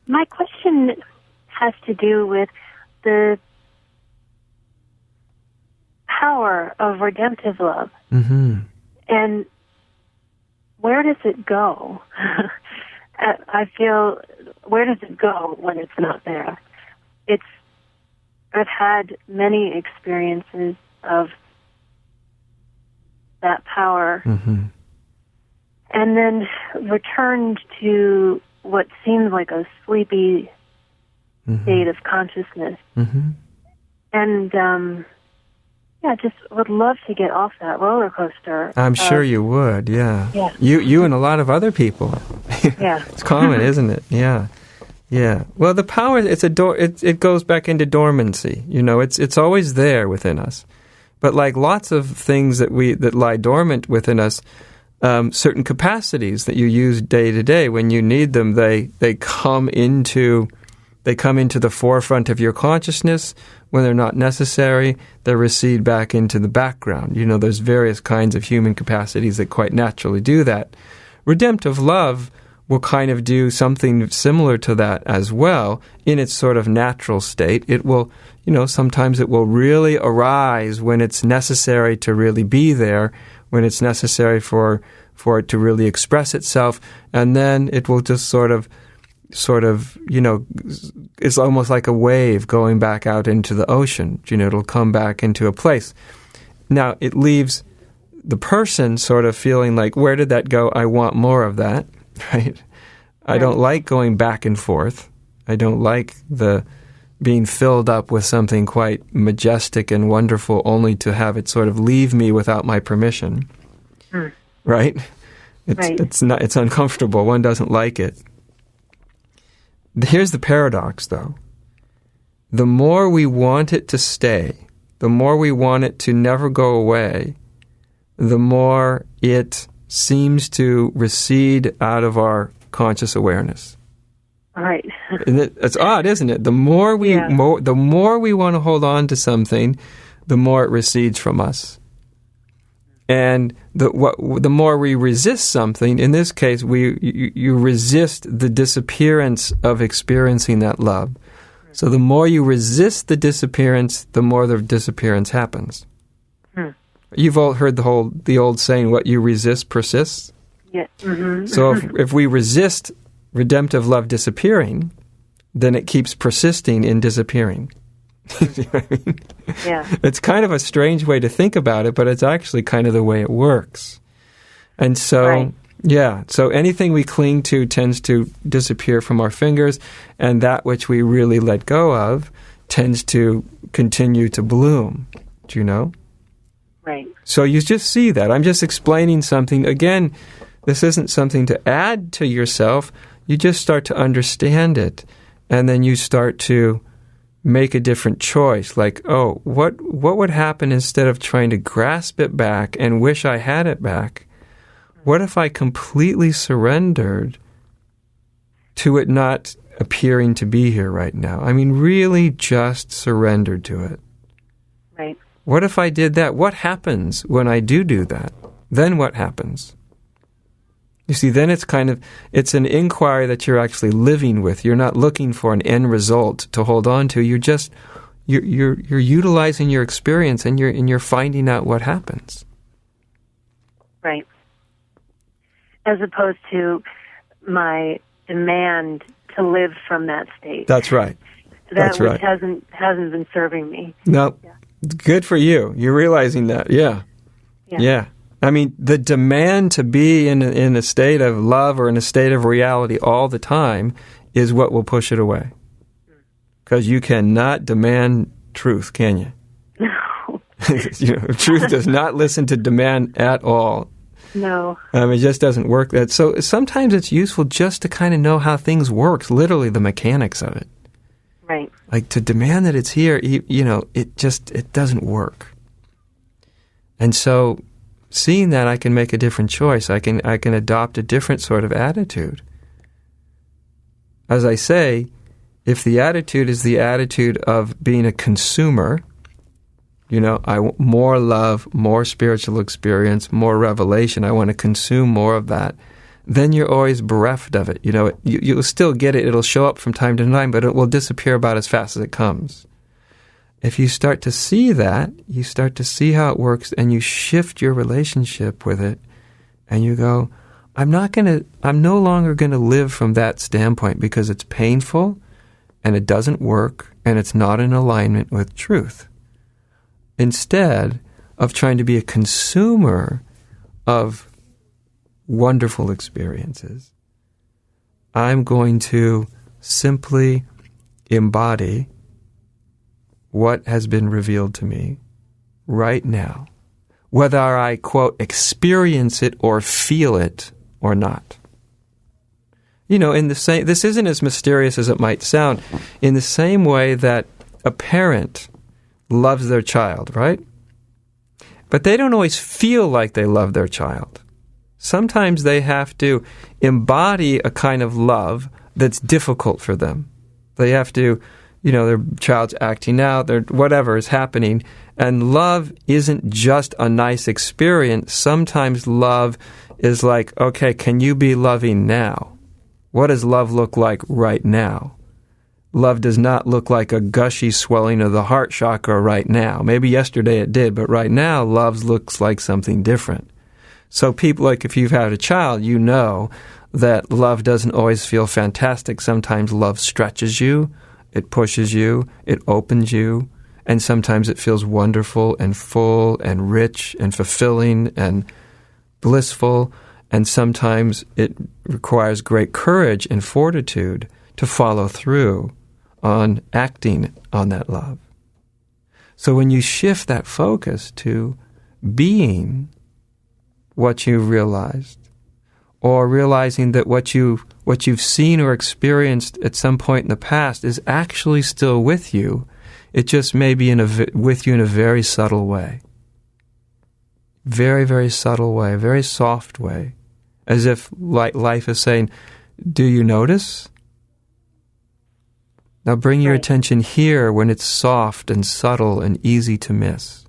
My question has to do with the power of redemptive love. Mm-hmm. And where does it go? I feel, where does it go when it's not there? I've had many experiences of that power, mm-hmm. and then returned to what seemed like a sleepy mm-hmm. state of consciousness. Mm-hmm. And, just would love to get off that roller coaster. I'm sure you would, yeah. Yeah. You and a lot of other people. Yeah. It's common, isn't it? Yeah. Yeah. Well, the power, it goes back into dormancy. It's always there within us. But like lots of things that lie dormant within us, certain capacities that you use day to day, when you need them, they come into the forefront of your consciousness. When they're not necessary, they recede back into the background. There's various kinds of human capacities that quite naturally do that. Redemptive love will kind of do something similar to that as well in its sort of natural state. It will, sometimes it will really arise when it's necessary to really be there, when it's necessary for it to really express itself, and then it will just sort of, it's almost like a wave going back out into the ocean. It'll come back into a place. Now, it leaves the person sort of feeling like, where did that go? I want more of that, right? I don't like going back and forth. I don't like the being filled up with something quite majestic and wonderful only to have it sort of leave me without my permission, right? It's uncomfortable. One doesn't like it. Here's the paradox, though. The more we want it to stay, the more we want it to never go away, the more it seems to recede out of our conscious awareness. Right. It's odd, isn't it? The more we want to hold on to something, the more it recedes from us. And the more we resist something, in this case, you resist the disappearance of experiencing that love. So the more you resist the disappearance, the more the disappearance happens. You've all heard the old saying, "What you resist persists." Yeah. Mm-hmm. So if we resist redemptive love disappearing, then it keeps persisting in disappearing. You know what I mean? Yeah. It's kind of a strange way to think about it, but it's actually kind of the way it works. And so, so anything we cling to tends to disappear from our fingers, and that which we really let go of tends to continue to bloom. Do you know? Right. So you just see that. I'm just explaining something. Again, this isn't something to add to yourself. You just start to understand it, and then you start to make a different choice. Like, oh, what would happen instead of trying to grasp it back and wish I had it back? What if I completely surrendered to it not appearing to be here right now? I mean, really just surrendered to it. Right. What if I did that? What happens when I do that? Then what happens? You see, then it's an inquiry that you're actually living with. You're not looking for an end result to hold on to. You're utilizing your experience, and you're finding out what happens. Right. As opposed to my demand to live from that state. That's right. That which hasn't been serving me. No. Yeah. Good for you. You're realizing that. Yeah. I mean, the demand to be in a state of love or in a state of reality all the time is what will push it away. Because you cannot demand truth, can you? No. Truth does not listen to demand at all. No. It just doesn't work that. So sometimes it's useful just to kind of know how things work, literally the mechanics of it. Right. Like to demand that it's here, it doesn't work. And so seeing that, I can make a different choice. I can adopt a different sort of attitude. As I say, if the attitude is the attitude of being a consumer, I want more love, more spiritual experience, more revelation, I want to consume more of that, then you're always bereft of it. You'll still get it. It'll show up from time to time, but it will disappear about as fast as it comes. If you start to see that, you start to see how it works, and you shift your relationship with it, and you go, I'm no longer going to live from that standpoint because it's painful, and it doesn't work, and it's not in alignment with truth. Instead of trying to be a consumer of wonderful experiences, I'm going to simply embody what has been revealed to me right now, whether I, quote, experience it or feel it or not. This isn't as mysterious as it might sound. In the same way that a parent loves their child, right? But they don't always feel like they love their child. Sometimes they have to embody a kind of love that's difficult for them. They have to, their child's acting out, whatever is happening. And love isn't just a nice experience. Sometimes love is like, okay, can you be loving now? What does love look like right now? Love does not look like a gushy swelling of the heart chakra right now. Maybe yesterday it did, but right now love looks like something different. So people, like if you've had a child, you know that love doesn't always feel fantastic. Sometimes love stretches you, it pushes you, it opens you, and sometimes it feels wonderful and full and rich and fulfilling and blissful, and sometimes it requires great courage and fortitude to follow through on acting on that love. So when you shift that focus to being what you've realized, or realizing that what you've seen or experienced at some point in the past is actually still with you, it just may be with you in a very subtle way. Very, very subtle way, very soft way. As if life is saying, do you notice? Now bring your attention here when it's soft and subtle and easy to miss.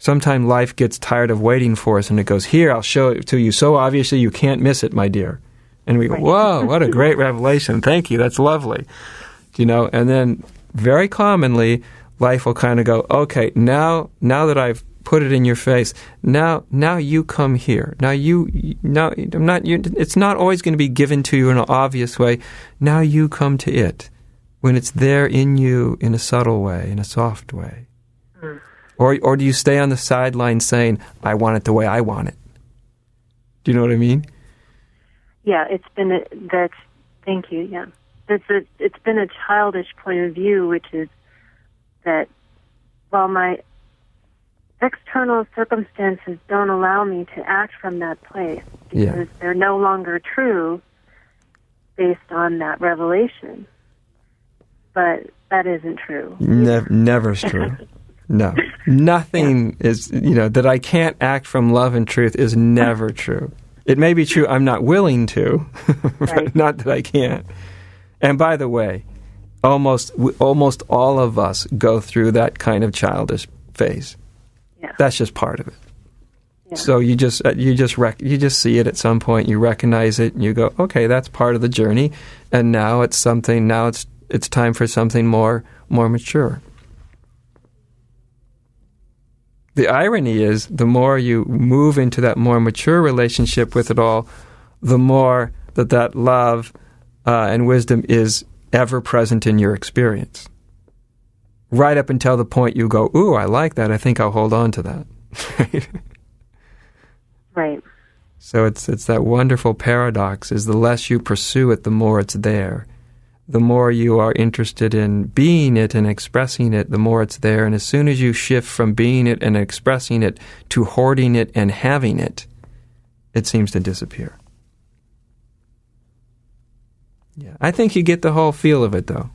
Sometimes life gets tired of waiting for us and it goes, here, I'll show it to you so obviously you can't miss it, my dear. And we go, whoa, what a great revelation. Thank you, that's lovely. And then very commonly, life will kind of go, okay, now that I've put it in your face, now you come here. It's not always going to be given to you in an obvious way. Now you come to it when it's there in you in a subtle way, in a soft way. Or do you stay on the sideline saying, I want it the way I want it? Do you know what I mean? Yeah, thank you, yeah. It's been a childish point of view, which is that while my external circumstances don't allow me to act from that place because they're no longer true based on that revelation. But that isn't true. Never is true. No. Nothing is, that I can't act from love and truth is never true. It may be true I'm not willing to, but not that I can't. And by the way, almost all of us go through that kind of childish phase. Yeah. That's just part of it. Yeah. So you just see it at some point, you recognize it, and you go, okay, that's part of the journey, and now it's time for something more mature. The irony is, the more you move into that more mature relationship with it all, the more that love and wisdom is ever present in your experience. Right up until the point you go, ooh, I like that. I think I'll hold on to that. Right. So it's that wonderful paradox, is the less you pursue it, the more it's there. The more you are interested in being it and expressing it, the more it's there. And as soon as you shift from being it and expressing it to hoarding it and having it, it seems to disappear. Yeah, I think you get the whole feel of it, though.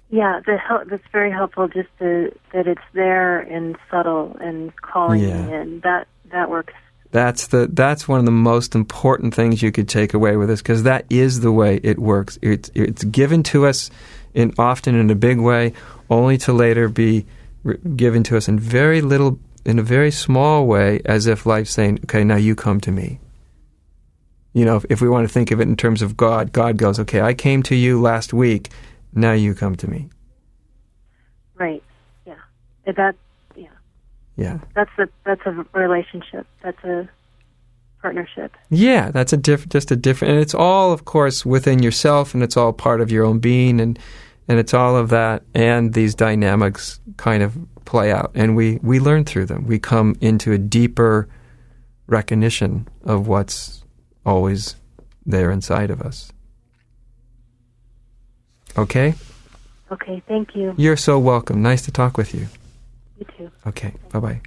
Yeah, that's very helpful. Just that it's there and subtle and calling me in. That works. That's one of the most important things you could take away with this, because that is the way it works. It's given to us often in a big way, only to later be given to us in very little in a very small way, as if life's saying, okay, now you come to me. You know, if we want to think of it in terms of God, God goes, okay, I came to you last week, now you come to me. Right. Yeah. That's a relationship. That's a partnership. Yeah, that's just a different, and it's all, of course, within yourself, and it's all part of your own being, and it's all of that, and these dynamics kind of play out, and we learn through them. We come into a deeper recognition of what's always there inside of us. Okay? Okay, thank you. You're so welcome. Nice to talk with you. You too. Okay, bye-bye.